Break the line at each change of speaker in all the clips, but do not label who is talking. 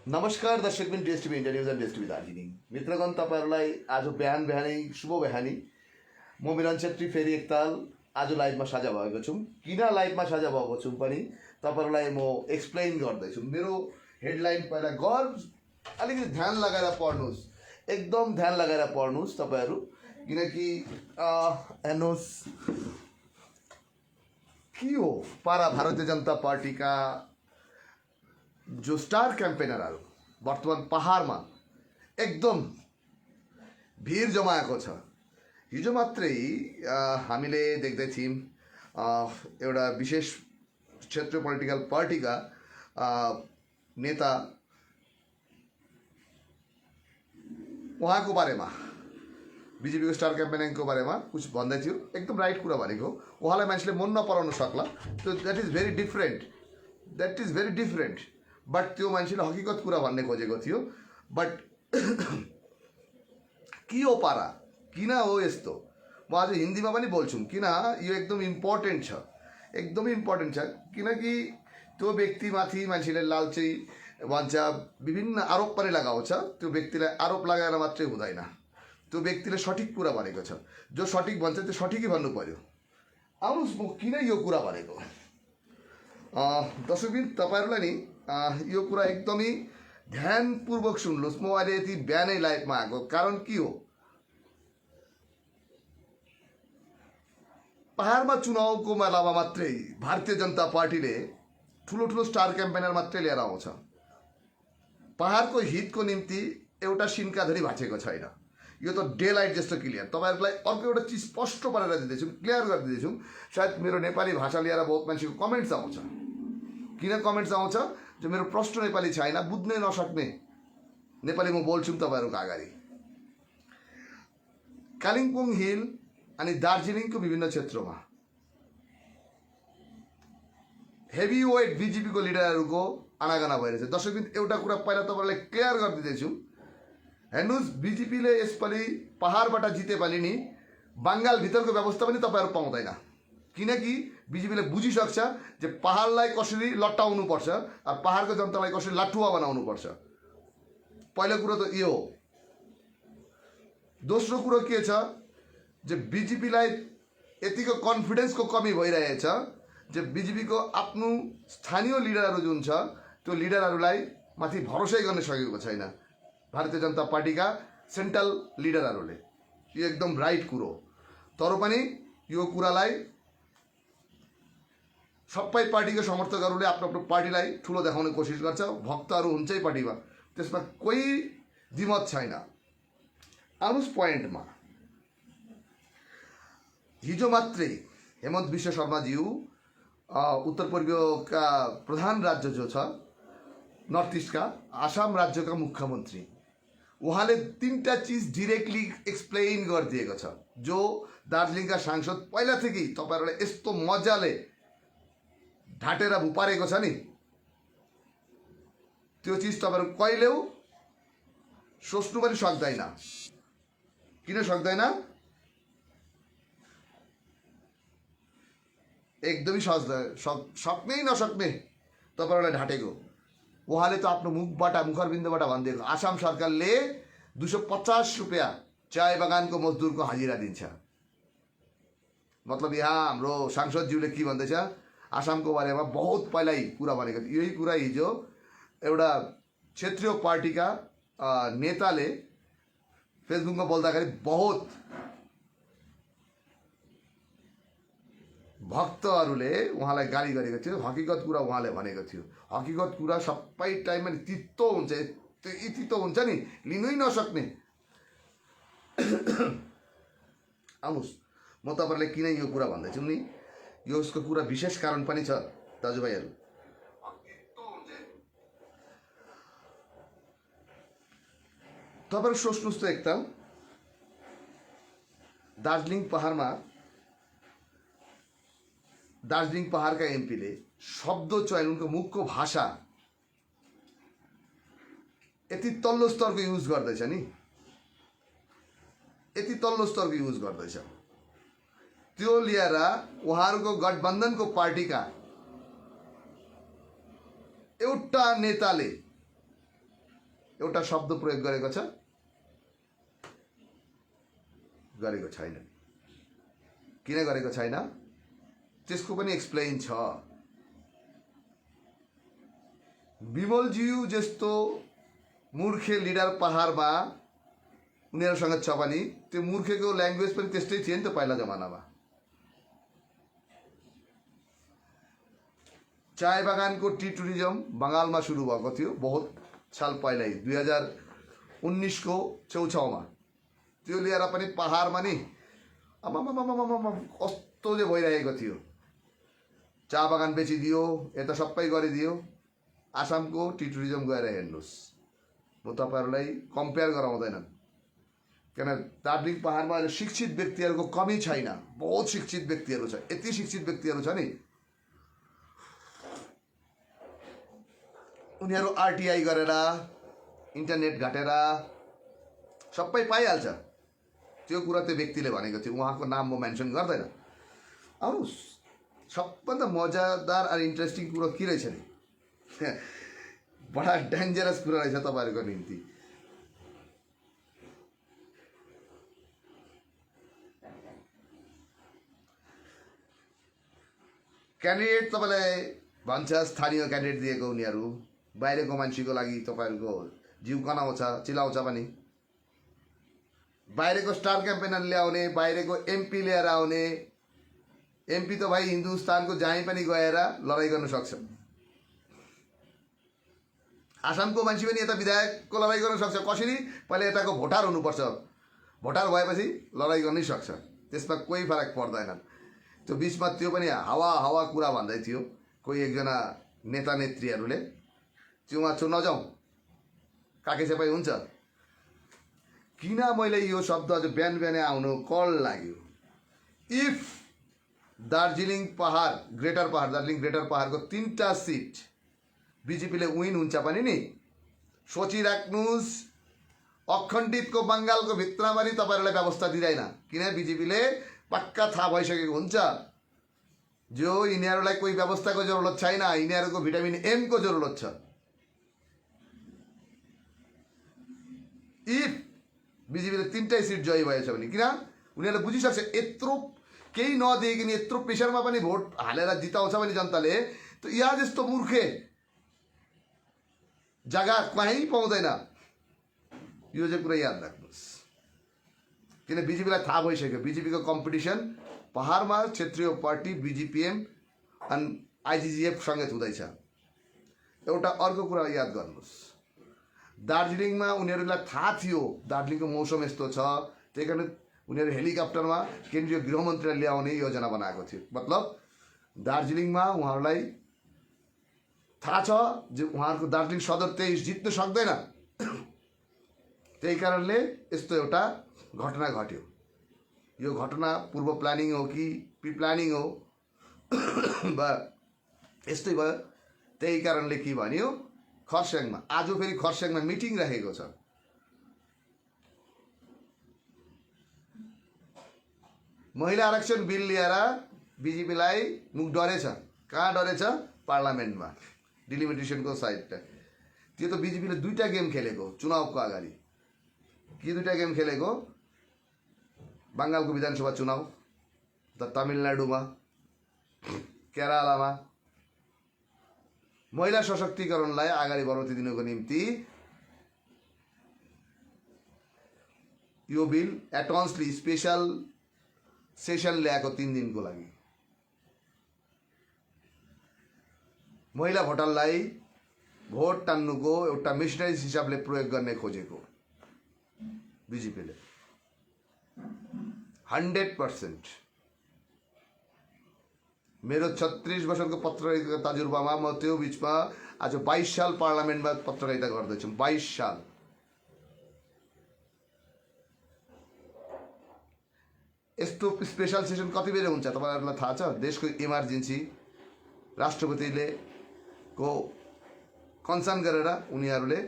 नमस्कार दर्शकबिन डीएसटीभी India news and डीएसटीभी Darjeeling मित्रगण तपाईँहरूलाई आज बिहान बिहानै शुभ बिहानी म मिलन छेत्री फेरि एकताल आज लाइभमा साझा भएको छु। किन लाइभमा साझा भएको छु पनि तपाईँहरूलाई म एक्सप्लेन गर्दैछु। मेरो हेडलाइन पहिला अलिकति ध्यान लगाएर पढ्नुहोस्, एकदम ध्यान लगाएर पढ्नुहोस् तपाईँहरू, किनकि हेर्नुहोस् के हो पारा भारतीय जनता पार्टीका जो स्टार क्याम्पेनरहरू वर्तमान पहाडमा एकदम भिड जमाएको छ। हिजो मात्रै हामीले देख्दै थियौँ एउटा विशेष क्षेत्रीय पोलिटिकल पार्टीका नेता उहाँको बारेमा बीजेपीको स्टार क्याम्पेनिङको बारेमा कुछ भन्दै थियो। एकदम राइट कुरा भनेको, उहाँलाई मान्छेले मन नपराउन सक्ला, त्यो that is very different. But त्यो मान्छेले हकीकत कुरा भन्ने खोजेको थियो। बट के हो पारा, किन हो यस्तो, म आज हिन्दीमा पनि बोल्छु किन यो एकदम इम्पोर्टेन्ट छ, एकदमै इम्पोर्टेन्ट छ। किनकि त्यो व्यक्तिमाथि मान्छेले लालची भन्छ, विभिन्न आरोप पनि लगाउँछ। त्यो व्यक्तिलाई आरोप लगाएर मात्रै हुँदैन, त्यो व्यक्तिले सठिक कुरा भनेको छ। जो सठिक भन्छ त्यो सठिकै भन्नु पर्यो। आउनुहोस् म किन यो कुरा भनेको, दर्शकबिन तपाईँहरूलाई नि यो कुरा एकदमै ध्यानपूर्वक सुन्नुहोस्। म अहिले यति बिहानै लाइभमा आएको कारण के हो, पहाडमा चुनावको बेलामा मात्रै भारतीय जनता पार्टीले ठुलो ठुलो स्टार क्याम्पेनर मात्रै लिएर आउँछ। पहाडको हितको निम्ति एउटा सिन्काधरी भाँचेको छैन। यो त डे लाइट जस्तो क्लियर। तपाईँहरूलाई अर्को एउटा चिज स्पष्ट पारेर दिँदैछु, क्लियर गरिदिँदैछु। सायद मेरो नेपाली भाषा लिएर बहुत मान्छेको कमेन्ट्स आउँछ। किन कमेन्ट्स आउँछ, जो मेरो प्रष्ट नेपाली छैन, बुझ्नै नसक्ने नेपाली म बोल्छु तपाईँहरूको अगाडि। कालिम्पोङ हिल अनि दार्जिलिङको विभिन्न क्षेत्रमा हेभी वेट बीजेपीको लिडरहरूको आनागना भइरहेछ। दर्शकबिन एउटा कुरा पहिला तपाईँलाई क्लियर गरिदिँदैछु। हेर्नुहोस्, बीजेपीले यसपालि पहाडबाट जितेपालि नि बङ्गालभित्रको व्यवस्था पनि तपाईँहरू पाउँदैन। किनकि बीजेपीले बुझिसक्छ जे पहाडलाई कसरी लट्टाउनुपर्छ, पहाडको जनतालाई कसरी लाठुवा बनाउनुपर्छ। पहिलो कुरो त यो हो। दोस्रो कुरो के छ, जे बीजेपीलाई यतिको कन्फिडेन्सको कमी भइरहेछ, जे बीजेपीको आफ्नो स्थानीय लिडरहरू जुन छ त्यो लिडरहरूलाई माथि भरोसै गर्न सकेको छैन भारतीय जनता पार्टीका सेन्ट्रल लिडरहरूले। यो एकदम राइट कुरो। तर पनि यो कुरालाई सबै पार्टीको समर्थकहरूले आफ्नो आफ्नो पार्टीलाई ठुलो देखाउने कोसिस गर्छ। भक्तहरू हुन्छै पार्टीमा, त्यसमा कोही दिमत छैन। आउनुहोस् पोइन्टमा। हिजो मात्रै हेमन्त विश्व शर्माज्यू उत्तर पूर्वीयका प्रधान राज्य जो छ नर्थ इस्टका आसाम राज्यका मुख्यमन्त्री, उहाँले तीनटा चिज डिरेक्टली एक्सप्लेन गरिदिएको छ। जो दार्जिलिङका सांसद पहिलादेखि तपाईँहरूलाई यस्तो मजाले ढाँटेर भुपारेको छ नि, त्यो चिज तपाईँहरू कहिले सोच्नु पनि सक्दैन। किन सक्दैन, एकदमै सक्नै नसक्ने तपाईँहरूलाई ढाँटेको। उहाँले त आफ्नो मुखरबिन्दबाट भनिदिएको, आसाम सरकारले 250 रुपियाँ चाय बगानको मजदुरको हाजिरा दिन्छ। मतलब यहाँ हाम्रो सांसदज्यूले के भन्दैछ, आसामको बारेमा बहुत पहिल्यै कुरा भनेको थियो। यही कुरा हिजो एउटा क्षेत्रीय पार्टीका नेताले फेसबुकमा बोल्दाखेरि बहुत भक्तहरूले उहाँलाई गाली गरेको थियो। हकीकत कुरा उहाँले भनेको थियो। हकीकत कुरा सबै टाइममा तितो हुन्छ, तितो हुन्छ नि, लिनै नसक्ने। आउनुहोस्, म तपाईँहरूले किन यो कुरा भन्दैछु नि, यो उसको कुरा विशेष कारण पनि छ दाजुभाइहरू। तपाईँहरू सोच्नुहोस् त एकताल, दार्जिलिङ पहाडका एमपीले शब्द चयन, उनको मुखको भाषा यति तल्लो स्तरको युज गर्दैछ नि, यति तल्लो स्तरको युज गर्दैछ। त्यो लिएर उहाँहरूको गठबन्धनको पार्टीका एउटा नेताले एउटा शब्द प्रयोग गरेको छ गरेको छैन किन गरेको छैन त्यसको पनि एक्सप्लेन छ विमलज्यू जस्तो मूर्खे लिडर पहाडमा उनीहरूसँग छ भने त्यो मूर्खेको ल्याङ्ग्वेज पनि त्यस्तै थियो नि त पहिला जमानामा चाय बगानको टी टुरिज्म बङ्गालमा सुरु भएको थियो बहुत साल पहिल्यै 2019 को छेउछाउमा त्यो लिएर पनि पहाडमा नि आमामामामामा कस्तो चाहिँ भइरहेको थियो चिया बगान बेचिदियो यता सबै गरिदियो आसामको टी टुरिज्म गएर हेर्नुहोस् म तपाईहरुलाई कम्पेयर गराउँदैन किन दार्जिलिङ पहाडमा अहिले शिक्षित व्यक्तिहरूको कमी छैन बहुत शिक्षित व्यक्तिहरू छ यति शिक्षित व्यक्तिहरू छ नि उनीहरू आरटीआई गरेर इन्टरनेट घाटेर सबै पाइहाल्छ त्यो कुरा त्यो व्यक्तिले भनेको थियो उहाँको नाम म मेन्सन गर्दैन आउनुस् सबभन्दा मजादार अनि इन्ट्रेस्टिङ कुरा के रहेछ नि बडा डेन्जरस कुरा रहेछ तपाईहरुको निम्ति क्यान्डिडेट तपाईलाई भन्छ स्थानीय क्यान्डिडेट दिएको उनीहरू बाहिरको मान्छेको लागि तपाईहरुको जिउ कनाउँछ चिलाउँछ पनि बाहिरको स्टार क्याम्पेनर ल्याउने बाहिरको एमपी लिएर आउने एमपी त भाइ हिन्दुस्तानको जहीँ पनि गएर लडाई गर्न सक्छ आसामको मान्छे पनि यता विधायकको लडाई गर्न सक्छ कसरी पहिले यताको भोटार हुनुपर्छ भोटार भएपछि लडाई गर्नै सक्छ त्यसमा कोही फरक पर्दैन त्यो बीचमा त्यो पनि हावा कुरा भन्दै थियो कोही एकजना नेता नेत्रीहरूले त्योमा नजाउँ काके सबै हुन्छ किन मैले यो शब्द अझ बिहान बिहानै आउनु कल लाग्यो इफ दार्जिलिङ पहाड ग्रेटर पहाड दार्जिलिङ ग्रेटर पहाडको 3टा सिट बीजेपीले विन हुन्छ भने नि सोचिराख्नुस् अखण्डितको बङ्गालको भित्रमा पनि तपाईहरुलाई व्यवस्था दिँदैन किन बीजेपीले पक्का थाहा भइसकेको हुन्छ जो यिनीहरूलाई कोही व्यवस्थाको जरुरत छैन यिनीहरूको भिटामिन एम को जरुरत छ इफ बीजेपीले 3टा सिट जय भएछ भने किन उनीहरूले बुझिसक्छ यत्रो केही नदिइकन यत्रो प्रेसरमा पनि भोट हालेर जिताउँछ भने जनताले त यहाँ जस्तो मूर्खे जग्गा कहीँ पाउँदैन यो चाहिँ कुरा याद राख्नुस् किन बीजेपीलाई थाहा भइसक्यो बीजेपीको कम्पिटिसन पहाडमा क्षेत्रीय पार्टी बीजेपीएम अनि आइजिजिएफ सँगै हुँदैछ एउटा अर्को कुरा याद गर्नुस् दार्जिलिङमा उनीहरूलाई थाहा थियो दार्जिलिङको मौसम यस्तो छ त्यही कारण उनीहरू हेलिकप्टरमा केन्द्रीय गृहमन्त्रीलाई ल्याउने योजना बनाएको थियो मतलब दार्जिलिङमा उहाँहरूलाई थाहा छ जे उहाँहरूको दार्जिलिङ सदर 23 जित्न सक्दैन त्यही कारणले यस्तो एउटा घटना घट्यो यो घटना पूर्व प्लानिङ हो कि प्री प्लानिङ हो वा यस्तै भयो त्यही कारणले के भन्यो खरसाङमा आज फेरि खरसाङमा मिटिङ राखेको छ महिला आरक्षण बिल लिएर बीजेपीलाई मुख डरेछ कहाँ डरेछ पार्लियामेन्टमा डिलिमिटेसनको साइड त्यो त बीजेपीले 2टा गेम खेलेको चुनावको अगाडि के 2टा गेम खेलेको बङ्गालको विधानसभा चुनाव त तमिलनाडुमा केरलामा महिला सशक्तिकरणलाई अगाडि बढाउँदै दिनको निम्ति यो बिल एडभान्सली स्पेशल सेसन ल्याएको 3 दिनको लागि महिला भोटरलाई भोट टान्नुको एउटा मिसनरी हिसाबले प्रयोग गर्ने खोजेको बीजेपीले 100% मेरो 36 वर्षको पत्रकारिता तजुर्बामा म त्यो बीचमा आज 22 साल पार्लियामेन्टमा पत्रकारिता गर्दैछु 22 साल यस्तो स्पेशल सेसन कति बेला हुन्छ तपाईहरुलाई थाहा छ देशको इमर्जेन्सी राष्ट्रपतिले को कन्सर्न गरेर उनीहरूले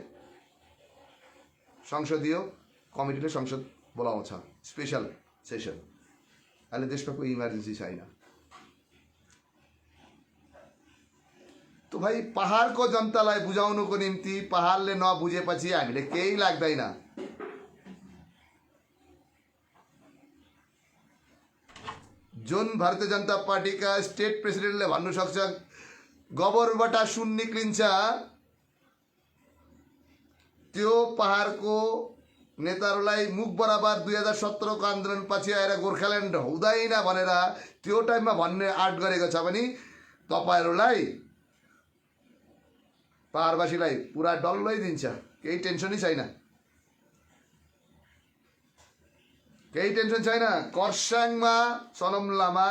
संसदीय कमिटीले संसद बोलाउँछ स्पेशल सेसन अहिले देशमा कोही इमर्जेन्सी छैन तो भाई पहाड़ को जनतालाई बुझाउनुको निम्ति पहाड़ले नबुझेपछि हामीले केही लाग्दैन। जुन भारतीय जनता पार्टीका स्टेट प्रेसिडेन्टले भन्नु सक्छ गोबरबाट सुन निक्लिन्छ, त्यो पहाड़को नेताहरूलाई मुख बराबर 2017 को आन्दोलन पछि आएर गोर्खाल्यान्ड हुँदैन भनेर त्यो टाइममा भन्ने आर्ट गरेको छ भने तपाईहरुलाई पहाड़वासीलाई पुरा डल्लै दिन्छ, केही टेन्सनै छैन, केही टेन्सन छैन। खरसाङमा सनम लामा,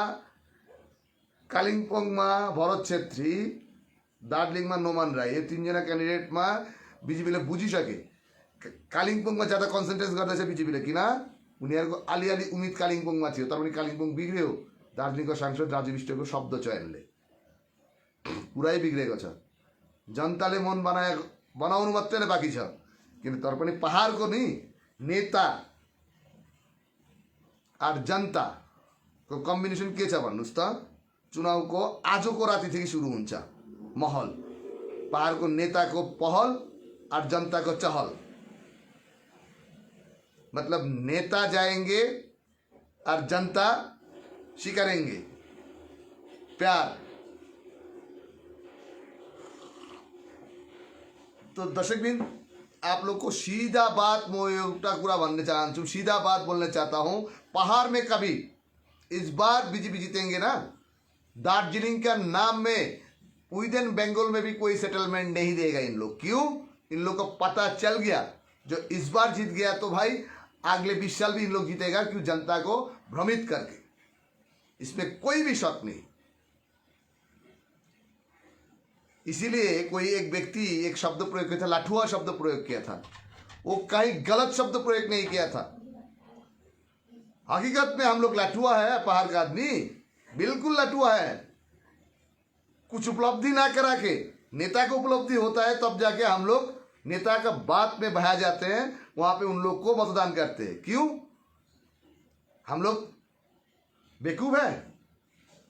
कालिम्पोङमा भरत छेत्री, दार्जिलिङमा नोमान राई, यो तीनजना क्यान्डिडेटमा बीजेपीले बुझिसके। कालिम्पोङमा ज्यादा कन्सन्ट्रेट गर्दैछ बीजेपीले, किन उनीहरूको अलिअलि उम्मिद कालिम्पोङमा थियो, तर पनि कालिम्पोङ बिग्रियो दार्जिलिङको सांसद राजु विष्टको शब्द चयनले, पुरै बिग्रेको छ। जनताले मन बनाउनु मात्रै बाँकी छ, किन तर पनि पहाड़को नि नेता और जनता को कम्बिनेसन के छ भन्नुस् त? चुनावको आजको रातिदेखि सुरु हुन्छ महल, पहाड़को नेताको पहल और जनता को चहल। मतलब नेता जाएंगे और जनता स्वीकारेंगे प्यार। तो दर्शकबिन, आप लोग को सीधा बात म एउटा कुरा भन्ने चाहन्छु, सीधा बात बोलना चाहता हूँ। पहाड़ में कभी इस बार बीजेपी जीतेंगे ना, दार्जिलिंग का नाम में विद इन बंगाल में भी कोई सेटलमेंट नहीं देगा इन लोग। क्यों? इन लोग को पता चल गया जो इस बार जीत गया तो भाई अगले 20 साल भी इन लोग जीतेगा, क्यों? जनता को भ्रमित करके, इसमें कोई भी शक नहीं। इसीलिए कोई एक व्यक्ति एक शब्द प्रयोग किया था, लाठुआ शब्द प्रयोग किया था, वो कहीं गलत शब्द प्रयोग नहीं किया था। हकीकत में हम लोग लाठुआ है, पहाड़ का आदमी बिल्कुल लाठुआ है। कुछ उपलब्धि ना करा के नेता को उपलब्धि होता है तब जाके हम लोग नेता का बात में बहा जाते हैं, वहां पे उन लोग को मतदान करते हैं। क्यों? हम लोग बेवकूफ है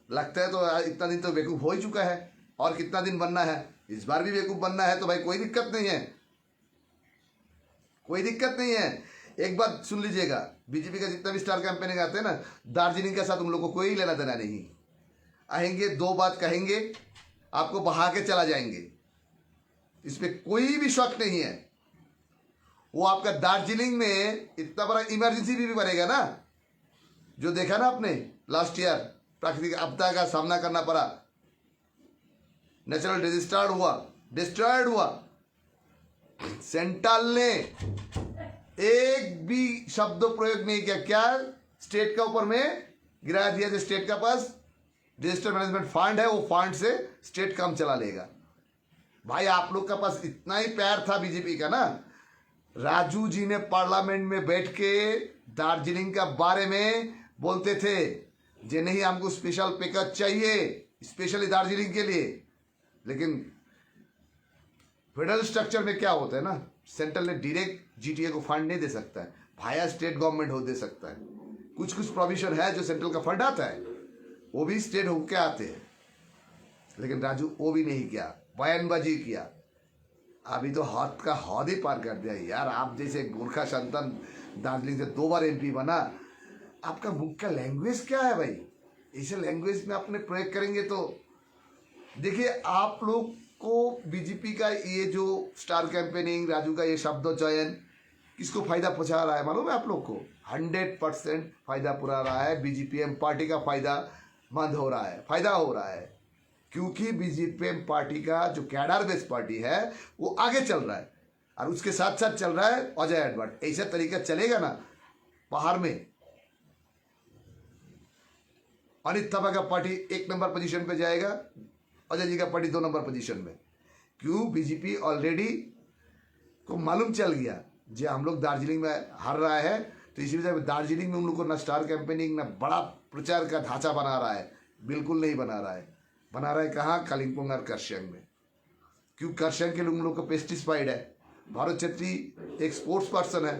लगता है, तो इतना दिन तो बेवकूफ हो ही चुका है, और कितना दिन बनना है? इस बार भी बेवकूफ बनना है, तो भाई कोई दिक्कत नहीं है, कोई दिक्कत नहीं है। एक बात सुन लीजिएगा, बीजेपी का जितना भी स्टार कैंपेनिंग आते हैं ना, दार्जिलिंग के साथ उन लोगों को कोई लेना देना नहीं। आएंगे, दो बात कहेंगे, आपको बहा के चला जाएंगे, इसमें कोई भी शक नहीं है। वो आपका दार्जिलिंग में इतना बड़ा इमरजेंसी भी बनेगा ना, जो देखा ना आपने लास्ट ईयर, प्राकृतिक आपदा का सामना करना पड़ा, नेचुरल डिस्ट्रॉयड हुआ। सेंट्रल ने एक भी शब्द प्रयोग नहीं किया। क्या? स्टेट का ऊपर में गिरा दिया, जो स्टेट का पास डिजास्टर मैनेजमेंट फंड है, वो फंड से स्टेट काम चला लेगा। भाई आप लोग का पास इतना ही प्यार था बीजेपी का ना, राजू जी ने पार्लियामेंट में बैठ के दार्जिलिंग का बारे में बोलते थे, जे नहीं हमको स्पेशल पैकेज चाहिए स्पेशली दार्जिलिंग के लिए। लेकिन फेडरल स्ट्रक्चर में क्या होता है ना, सेंट्रल ने डायरेक्ट जीटीए को फंड नहीं दे सकता है, भाया स्टेट गवर्नमेंट हो दे सकता है। कुछ कुछ प्रोविजन है जो सेंट्रल का फंड आता है, वो भी स्टेट होके आते हैं। लेकिन राजू वो भी नहीं किया, बयानबाजी किया। अभी तो हद का हद ही पार कर दिया यार। आप जैसे गोरखा संतान दार्जिलिंग से 2 बार एमपी बना, आपका मुख का लैंग्वेज क्या है भाई? ऐसे लैंग्वेज में आपने प्रयोग करेंगे तो देखिए, आप लोग को बीजेपी का ये जो स्टार कैंपेनिंग, राजू का ये शब्द चयन किसको फायदा पहुंचा रहा है मालूम है आप लोग को? 100% फायदा पुरा रहा है। बीजेपीएम पार्टी का फायदा मंद हो रहा है, फायदा हो रहा है, क्योंकि बीजेपीएम पार्टी का जो कैडर बेस्ड पार्टी है वो आगे चल रहा है, और उसके साथ साथ चल रहा है अजय एडवर्ड। ऐसा तरीका चलेगा ना पहाड़ में, अनित थापा का पार्टी 1 नंबर पोजीशन पे जाएगा, अजय जी का पार्टी 2 नंबर पोजीशन में। क्यों? बीजेपी ऑलरेडी को मालूम चल गया जो हम लोग दार्जिलिंग में हार रहा है, तो इसी वजह से दार्जिलिंग में उन लोग को ना स्टार कैंपेनिंग ना बड़ा प्रचार का ढांचा बना रहा है, बिल्कुल नहीं बना रहा है। बना रहा है कहाँ? कालिम्पोंग और खरसाङ में। क्यों? खरसाङ के लोग को पेस्टिसाइड है। भरत छेत्री एक स्पोर्ट्स पर्सन है,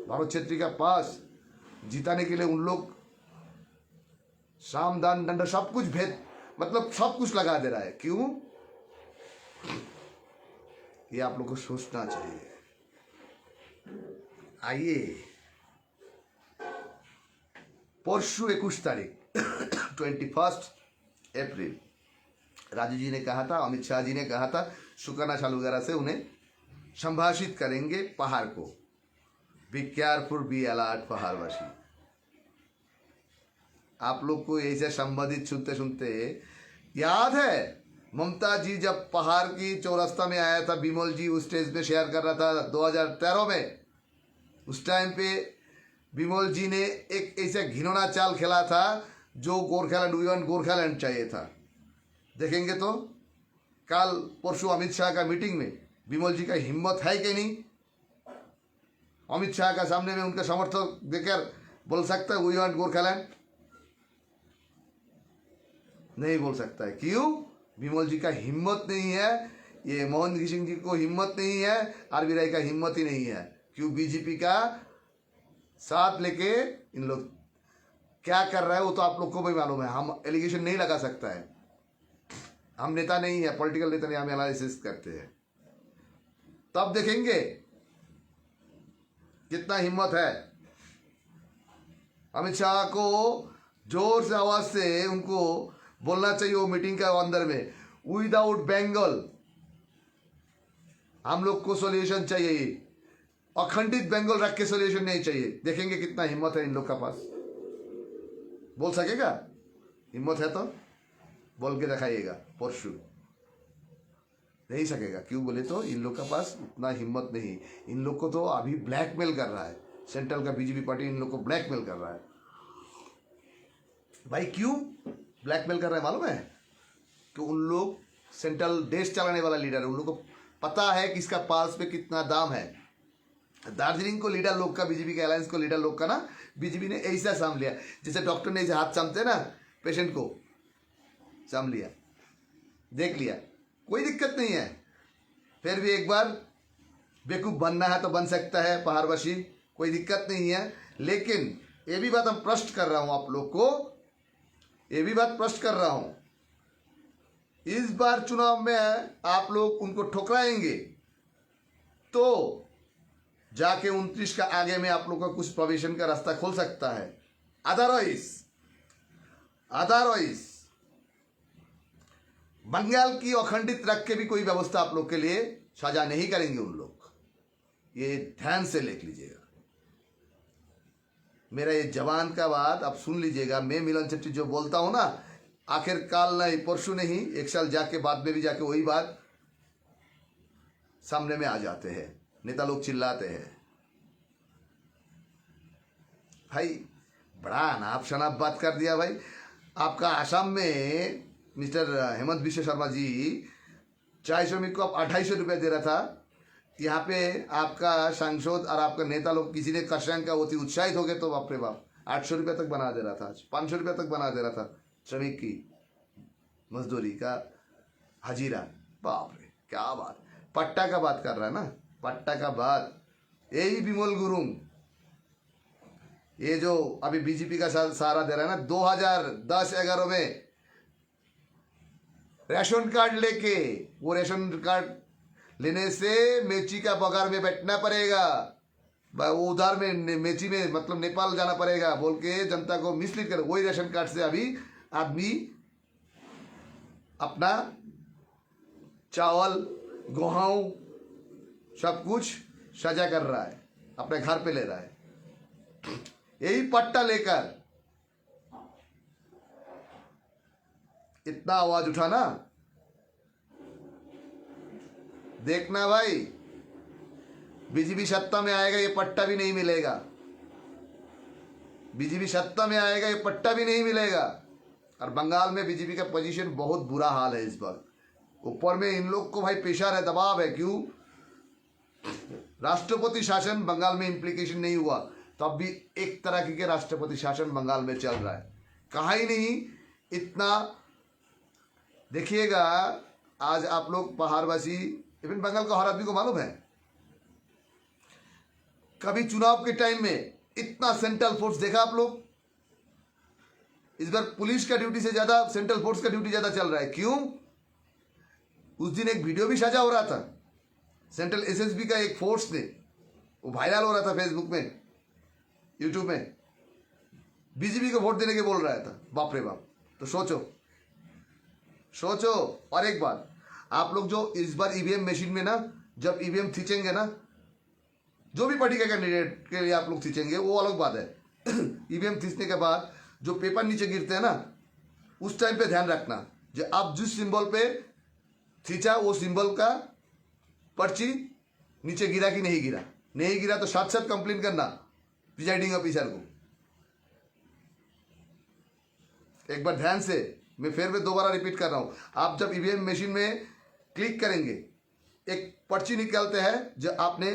भरत छेत्री का पास जिताने के लिए उन लोग साम दान दंड सब कुछ भेद, मतलब सब कुछ लगा दे रहा है। क्यों? ये आप लोग को सोचना चाहिए। आइए, परसों 21 तारीख 21 अप्रैल राजू जी ने कहा था, अमित शाह जी ने कहा था, सुकन्या सालुगरा से उन्हें संभाषित करेंगे पहाड़ को। बी केयरफुल, बी अलर्ट पहाड़वासी। आप लोग को ऐसे संबंधित सुनते सुनते याद है, ममता जी जब पहाड़ की चौरास्ता में आया था, बिमल जी उस स्टेज पे शेयर कर रहा था 2013 में, उस टाइम पे बिमल जी ने एक ऐसा घिनौना चाल खेला था जो गोरखालैंड, वी गोरखालैंड चाहिए था। देखेंगे तो कल परसों अमित शाह का मीटिंग में बिमल जी का हिम्मत है कि नहीं? अमित शाह का सामने में उनका समर्थक देकर बोल सकता है वी वांट गोरखालैंड? नहीं बोल सकता है। क्यों? बिमल जी का हिम्मत नहीं है, ये मोहन सिंह जी को हिम्मत नहीं है, आरबी राय का हिम्मत ही नहीं है। क्यों? बीजेपी का साथ लेके इन लोग क्या कर रहा है वो तो आप लोग को भी मालूम है। हम एलिगेशन नहीं लगा सकता है, हम नेता नहीं है, पॉलिटिकल नेता नहीं, हम एनालिसिस करते हैं। तब देखेंगे कितना हिम्मत है। अमित शाह को जोर से आवाज से उनको बोलना चाहिए वो मीटिंग का अंदर में, विदाउट बंगाल हम लोग को सॉल्यूशन चाहिए, अखंडित बंगाल रख के सॉल्यूशन नहीं चाहिए। देखेंगे कितना हिम्मत है इन लोग का पास। बोल सकेगा? हिम्मत है तो बोल के दिखाइएगा। परसों नहीं सकेगा। क्यों बोले तो इन लोग का पास उतना हिम्मत नहीं। इन लोग को तो अभी ब्लैकमेल कर रहा है सेंट्रल का बीजेपी पार्टी, इन लोग को ब्लैकमेल कर रहा है। भाई क्यों ब्लैकमेल कर रहा है मालूम है? कि उन लोग सेंट्रल देश चलाने वाला लीडर है, उन लोग को पता है कि इसका पास पे कितना दाम है। दार्जिलिंग को लीडर लोग का, बीजेपी के अलायंस को लीडर लोग का ना, बीजेपी ने ऐसा साम लिया जैसे डॉक्टर ने ऐसे हाथ सामते ना पेशेंट को साम लिया, देख लिया, कोई दिक्कत नहीं है। फिर भी एक बार बेवकूफ़ बनना है तो बन सकता है पहाड़वासी, कोई दिक्कत नहीं है। लेकिन ये भी बात हम प्रश्न कर रहा हूँ आप लोग को, ये भी बात प्रश्न कर रहा हूँ, इस बार चुनाव में आप लोग उनको ठुकराएंगे तो जाके 29 का आगे में आप लोग का कुछ प्रोविजन का रास्ता खोल सकता है। अदरवाइज बंगाल की अखंडित रख के भी कोई व्यवस्था आप लोग के लिए साझा नहीं करेंगे उन लोग। ये ध्यान से लिख लीजिएगा, मेरा ये जवान का बात आप सुन लीजिएगा। मैं मिलन चट्टी जो बोलता हूं ना, आखिर काल नहीं, परसों नहीं, एक साल जाके बाद में भी जाके वही बात सामने में आ जाते हैं, नेता लोग चिल्लाते हैं। भाई बड़ा अनाप शनाप बात कर दिया भाई। आपका आसाम में मिस्टर हेमंत बिश्व शर्मा जी चाय श्रमिक को आप 250 रुपये दे रहा था, यहाँ पे आपका सांसद और आपका नेता लोग किसी ने कर्षण का होती उत्साहित हो गए तो बाप रे बाप 800 रुपये तक बना दे रहा था, 500 रुपये तक बना दे रहा था श्रमिक की मजदूरी का हजीरा। बाप रे क्या बात, पट्टा का बात कर रहा है ना, पट्टा का बात। यही विमल गुरुंग ये जो अभी बीजेपी का सहारा दे रहा है ना, 2010-11 में रेशन कार्ड लेके, वो रेशन कार्ड लेने से मेची का बगार में बैठना पड़ेगा, वो उधार में मेची में मतलब नेपाल जाना पड़ेगा बोल के जनता को मिसलीड कर, वही रेशन कार्ड से अभी आदमी अपना चावल गेहूं सब कुछ सजा कर रहा है, अपने घर पे ले रहा है, यही पट्टा लेकर। इतना आवाज उठाना, देखना भाई बीजेपी सत्ता में आएगा ये पट्टा भी नहीं मिलेगा, बीजेपी सत्ता में आएगा ये पट्टा भी नहीं मिलेगा। और बंगाल में बीजेपी का पोजीशन बहुत बुरा हाल है इस बार। ऊपर में इन लोग को भाई प्रेशर है, दबाव है। क्यों? राष्ट्रपति शासन बंगाल में इम्प्लीकेशन नहीं हुआ तब भी एक तरह के राष्ट्रपति शासन बंगाल में चल रहा है, कहा ही नहीं इतना। देखिएगा आज आप लोग पहाड़वासी, इवन बंगाल का हर आदमी को मालूम है, कभी चुनाव के टाइम में इतना सेंट्रल फोर्स देखा आप लोग? इस बार पुलिस का ड्यूटी से ज्यादा सेंट्रल फोर्स का ड्यूटी ज्यादा चल रहा है। क्यों? उस दिन एक वीडियो भी साझा हो रहा था सेंट्रल एसएसबी का एक फोर्स ने, वो वायरल हो रहा था फेसबुक में, यूट्यूब में, बीजेपी को वोट देने के बोल रहा था। बाप रे बाप। तो सोचो। और एक बात, आप लोग जो इस बार ईवीएम मशीन में ना, जब ईवीएम खींचेंगे ना, जो भी पार्टी के कैंडिडेट के लिए आप लोग खींचेंगे वो अलग बात है। ईवीएम खींचने के बाद जो पेपर नीचे गिरते हैं ना, उस टाइम पे ध्यान रखना जो आप जिस सिंबल पे खींचा वो सिंबल का पर्ची नीचे गिरा कि नहीं गिरा। नहीं गिरा तो साथ साथ कंप्लेन करना प्रिजाइडिंग ऑफिसर को। एक बार ध्यान से, मैं फिर दोबारा रिपीट कर रहा हूं, आप जब ईवीएम मशीन में क्लिक करेंगे एक पर्ची निकलते हैं जो आपने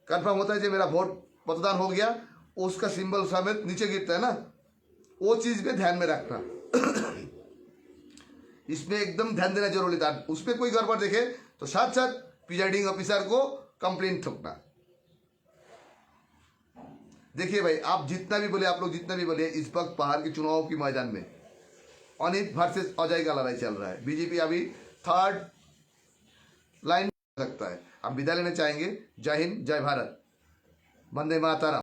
कंफर्म होता है जो मेरा वोट मतदान हो गया, उसका सिंबल समेत नीचे गिरता है ना, वो चीज पे ध्यान में रखना। इसमें एकदम ध्यान देना जरूरी था। उस पर कोई गड़बड़ देखे तो साथ साथ प्रिजाइडिंग ऑफिसर को कंप्लेंट ठोकना। देखिए भाई, आप जितना भी बोले, आप लोग जितना भी बोले, इस वक्त पहाड़ के चुनाव के मैदान में अनित वर्सेस अजय का लड़ाई चल रहा है। बीजेपी अभी थर्ड लाइन सकता है। आप विदा लेना चाहेंगे। जय हिंद, जय भारत, वंदे मातरम।